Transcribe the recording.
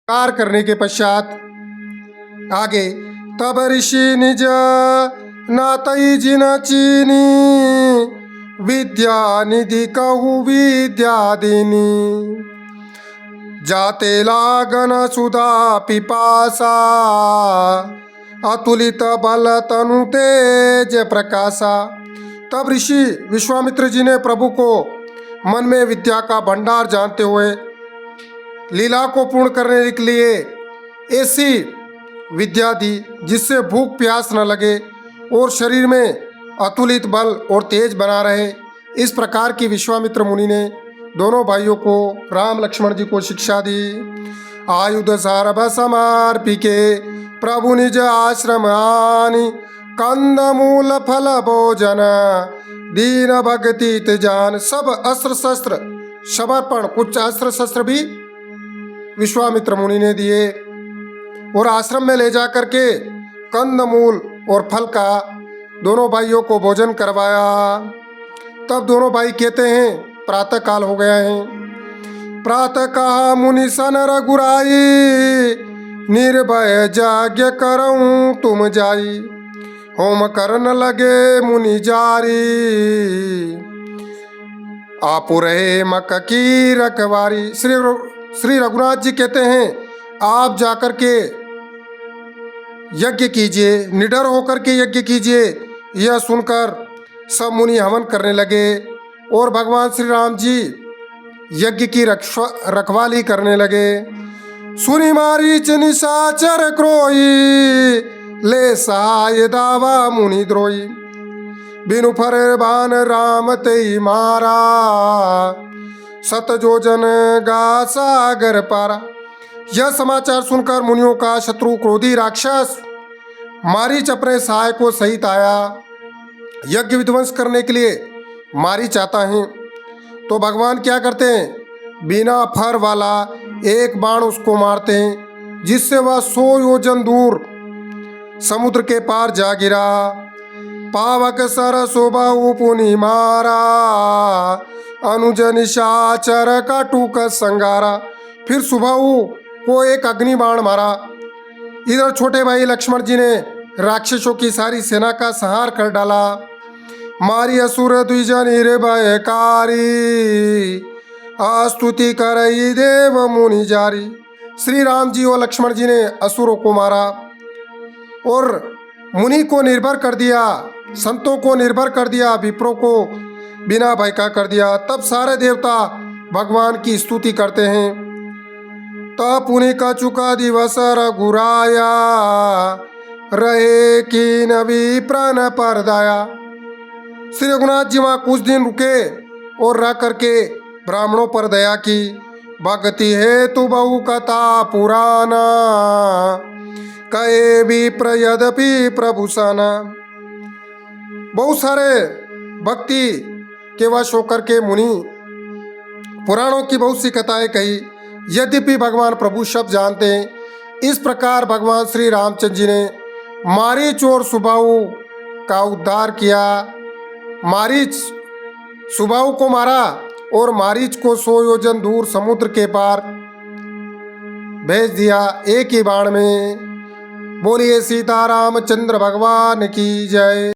Car करने के पश्चात आगे तब ऋषि निज नातई जिन चीनी विद्या निधि कहु विद्या दीनी जाते लागन सुधा पिपासा अतुलित बल तनु तेज प्रकाशा। तब ऋषि विश्वामित्र जी ने प्रभु को मन में विद्या का भंडार जानते हुए लीला को पूर्ण करने के लिए ऐसी विद्या दी जिससे भूख प्यास न लगे और शरीर में अतुलित बल और तेज बना रहे। इस प्रकार की विश्वामित्र मुनि ने दोनों भाइयों को राम लक्ष्मण जी को शिक्षा दी। आयुध सारभ समर्पिके प्रभु निज आश्रम आनी कंद मूल फल भोजन दीन भक्ति जान। सब अस्त्र शस्त्र समर्पण, कुछ अस्त्र शस्त्र भी विश्वामित्र मुनि ने दिए और आश्रम में ले जाकर के कंद मूल और फल का दोनों भाइयों को भोजन करवाया। तब दोनों भाई कहते हैं प्रातः काल हो गया है। प्रातः कहा मुनि सन रघुराई निर्भय जाग्य करऊं तुम जाई होम करन लगे मुनि जारी आप रहे मक की रखवारी। श्री रघुनाथ जी कहते हैं आप जाकर के यज्ञ कीजिए, निडर होकर के यज्ञ कीजिए। यह सुनकर सब मुनि हवन करने लगे और भगवान श्री राम जी यज्ञ की रखवाली करने लगे। सुनि मारीच निशाचर क्रोई ले सहाय दावा मुनि द्रोही बिनु फर बान राम तेई मारा सत जोजन गा सागर पारा। यह समाचार सुनकर मुनियों का शत्रु क्रोधी राक्षस मारीच अपने सहाय को सहित आया। यज्ञ विध्वंस करने के लिए मारीच आता है तो भगवान क्या करते हैं, बिना फर वाला एक बाण उसको मारते हैं जिससे वह 100 योजन दूर समुद्र के पार जा गिरा। पावक सर शोभाऊ पुनि मारा अनुज निशाचर का टूक संगारा। फिर सुबाहु को एक अग्नि बाण मारा। इधर छोटे भाई लक्ष्मण जी ने राक्षसों की सारी सेना का संहार कर डाला। मारी असुर द्विजन भयकारी स्तुति करई देव मुनि जारी। श्री राम जी और लक्ष्मण जी ने असुरों को मारा और मुनि को निर्भर कर दिया, संतों को निर्भर कर दिया, विप्रों को बिना भय का कर दिया। तब सारे देवता भगवान की स्तुति करते हैं। तब पुनि का चुका दिवस रघुराया रहे की नवी प्राण पर दाया। श्री रघुनाथ जी वहाँ कुछ दिन रुके और रह करके ब्राह्मणों पर दया की। भक्ति हेतु बहु कथा पुराना कहे भी प्रयदपि प्रभुषाना। बहुत सारे भक्ति के वश होकर के मुनि पुराणों की बहुत सी कथाएं कही, यद्यपि भगवान प्रभु शब्द जानते हैं। इस प्रकार भगवान श्री रामचंद्र जी ने मारीच और सुबाहु का उद्धार किया। मारीच सुबाहु को मारा और मारीच को 100 योजन दूर समुद्र के पार भेज दिया एक ही बाण में। बोलिए सीतारामचंद्र भगवान की जय।